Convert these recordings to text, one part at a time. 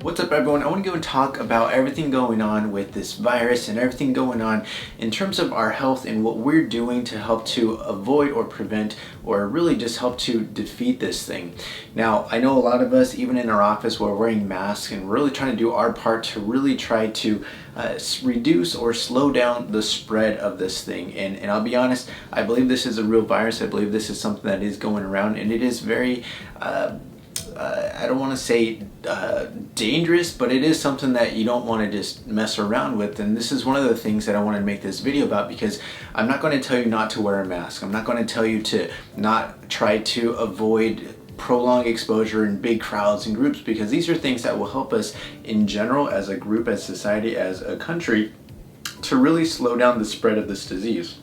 What's up, everyone? I want to go and talk about everything going on with this virus and everything going on in terms of our health and what we're doing to help to avoid or prevent or really just help to defeat this thing. Now, I know a lot of us, even in our office, we're wearing masks and really trying to do our part to really try to reduce or slow down the spread of this thing. And I'll be honest, I believe this is a real virus. I believe this is something that is going around, and it is very I don't want to say dangerous, but it is something that you don't want to just mess around with. And this is one of the things that I want to make this video about, because I'm not going to tell you not to wear a mask. I'm not going to tell you to not try to avoid prolonged exposure in big crowds and groups, because these are things that will help us in general as a group, as society, as a country, to really slow down the spread of this disease.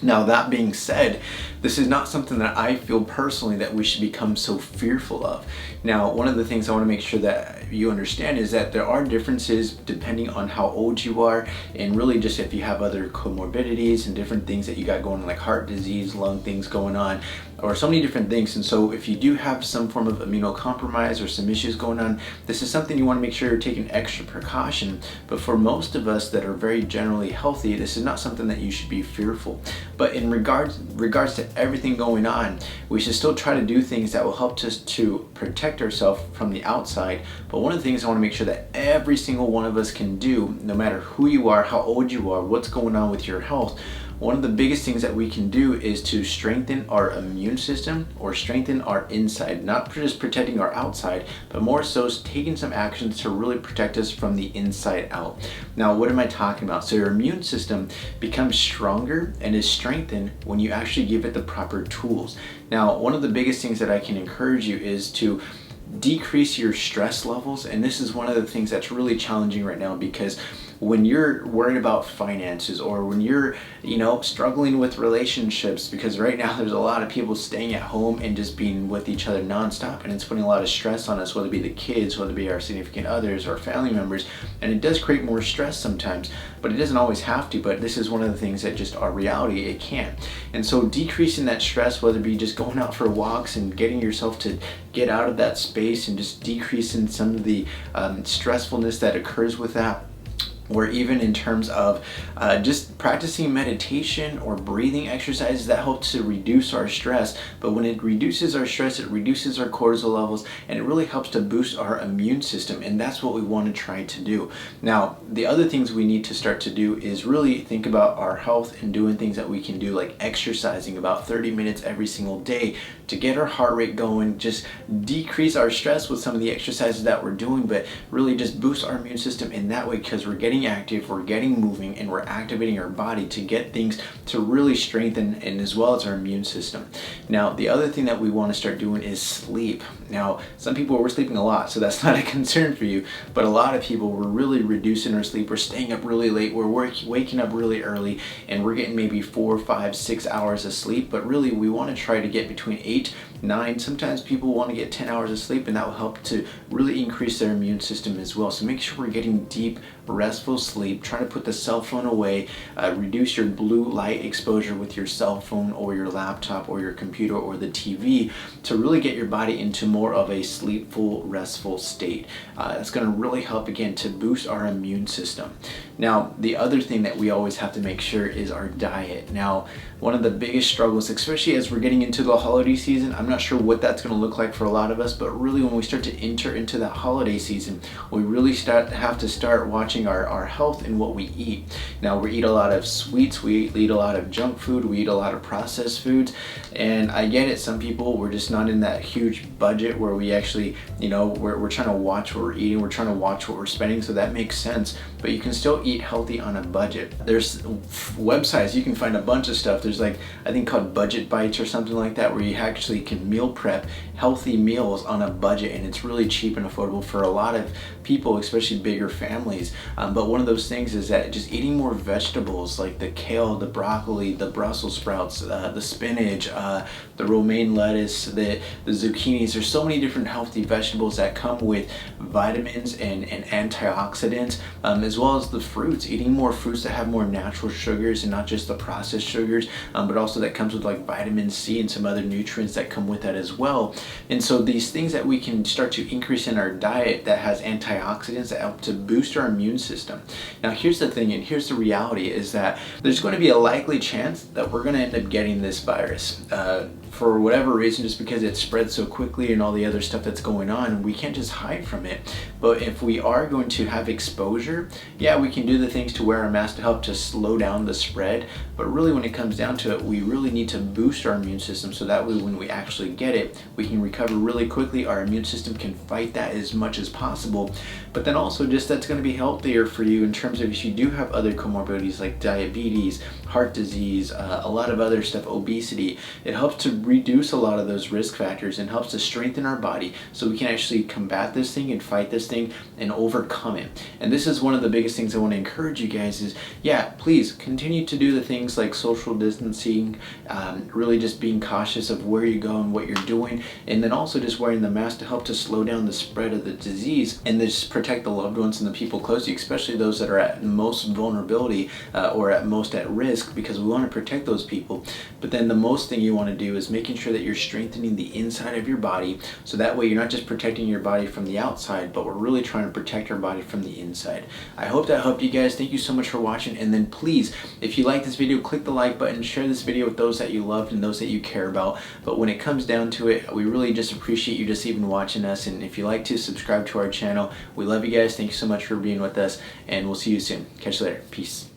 Now, that being said, this is not something that I feel personally that we should become so fearful of. Now, one of the things I want to make sure that you understand is that there are differences depending on how old you are, and really just if you have other comorbidities and different things that you got going on, like heart disease, lung things going on, or so many different things. And so if you do have some form of immunocompromise or some issues going on, this is something you want to make sure you're taking extra precaution. But for most of us that are very generally healthy, this is not something that you should be fearful. But in regards to everything going on, we should still try to do things that will help us to protect ourselves from the outside. But one of the things I want to make sure that every single one of us can do, no matter who you are, how old you are, what's going on with your health, one of the biggest things that we can do is to strengthen our immune system, or strengthen our inside, not just protecting our outside, but more so taking some actions to really protect us from the inside out. Now, what am I talking about? So your immune system becomes stronger and is strengthened when you actually give it the proper tools. Now, one of the biggest things that I can encourage you is to decrease your stress levels. And this is one of the things that's really challenging right now, because when you're worried about finances, or when you're struggling with relationships, because right now there's a lot of people staying at home and just being with each other nonstop, and it's putting a lot of stress on us, whether it be the kids, whether it be our significant others or family members. And it does create more stress sometimes, but it doesn't always have to. But this is one of the things that just our reality, it can. And so decreasing that stress, whether it be just going out for walks and getting yourself to get out of that space, and just decreasing some of the stressfulness that occurs with that, or even in terms of just practicing meditation or breathing exercises that help to reduce our stress. But when it reduces our stress, it reduces our cortisol levels, and it really helps to boost our immune system. And that's what we want to try to do. Now, the other things we need to start to do is really think about our health and doing things that we can do, like exercising about 30 minutes every single day to get our heart rate going, just decrease our stress with some of the exercises that we're doing, but really just boost our immune system in that way, because we're getting active, we're getting moving, and we're activating our body to get things to really strengthen, and as well as our immune system. Now, the other thing that we want to start doing is sleep. Now, some people were sleeping a lot, so that's not a concern for you, but a lot of people were really reducing our sleep. We're staying up really late, we're waking up really early, and we're getting maybe 4, 5, 6 hours of sleep. But really, we want to try to get between 8, 9, sometimes people want to get 10 hours of sleep, and that will help to really increase their immune system as well. So make sure we're getting deep, restful sleep. Try to put the cell phone away, reduce your blue light exposure with your cell phone or your laptop or your computer or the TV, to really get your body into more of a sleepful, restful state. It's going to really help, again, to boost our immune system. Now, the other thing that we always have to make sure is our diet. Now, one of the biggest struggles, especially as we're getting into the holiday season, I'm not sure what that's going to look like for a lot of us, but really when we start to enter into that holiday season, we really have to start watching our health and what we eat. Now, we eat a lot of sweets, we eat a lot of junk food, we eat a lot of processed foods, and I get it, some people, we're just not in that huge budget where we actually, we're trying to watch what we're eating, we're trying to watch what we're spending, so that makes sense. But you can still eat healthy on a budget. There's websites, you can find a bunch of stuff. There's I think called Budget Bites or something like that, where you actually can meal prep healthy meals on a budget, and it's really cheap and affordable for a lot of people, especially bigger families. But one of those things is that just eating more vegetables, like the kale, the broccoli, the Brussels sprouts, the spinach, the romaine lettuce, the zucchinis. There's so many different healthy vegetables that come with vitamins and antioxidants, as as well as the fruits, eating more fruits that have more natural sugars and not just the processed sugars, but also that comes with like vitamin C and some other nutrients that come with that as well. And so these things that we can start to increase in our diet that has antioxidants that help to boost our immune system. Now here's the thing, and here's the reality, is that there's going to be a likely chance that we're going to end up getting this virus. For whatever reason, just because it spreads so quickly and all the other stuff that's going on, we can't just hide from it. But if we are going to have exposure, yeah, we can do the things to wear a mask to help to slow down the spread. But really when it comes down to it, we really need to boost our immune system so that way when we actually get it, we can recover really quickly. Our immune system can fight that as much as possible. But then also just that's going to be healthier for you in terms of if you do have other comorbidities like diabetes, heart disease, a lot of other stuff, obesity. It helps to reduce a lot of those risk factors and helps to strengthen our body so we can actually combat this thing and fight this thing and overcome it. And this is one of the biggest things I want to encourage you guys is, yeah, please continue to do the things like social distancing, really just being cautious of where you go and what you're doing, and then also just wearing the mask to help to slow down the spread of the disease and just protect the loved ones and the people close to you, especially those that are at most vulnerability or at most at risk, because we want to protect those people. But then the most thing you want to do is making sure that you're strengthening the inside of your body, so that way you're not just protecting your body from the outside, but we're really trying to protect our body from the inside. I hope that helped you guys. Thank you so much for watching, and then please, if you like this video, click the like button, share this video with those that you loved and those that you care about. But when it comes down to it, we really just appreciate you just even watching us, and if you like to, subscribe to our channel. We love you guys. Thank you so much for being with us, and we'll see you soon. Catch you later. Peace.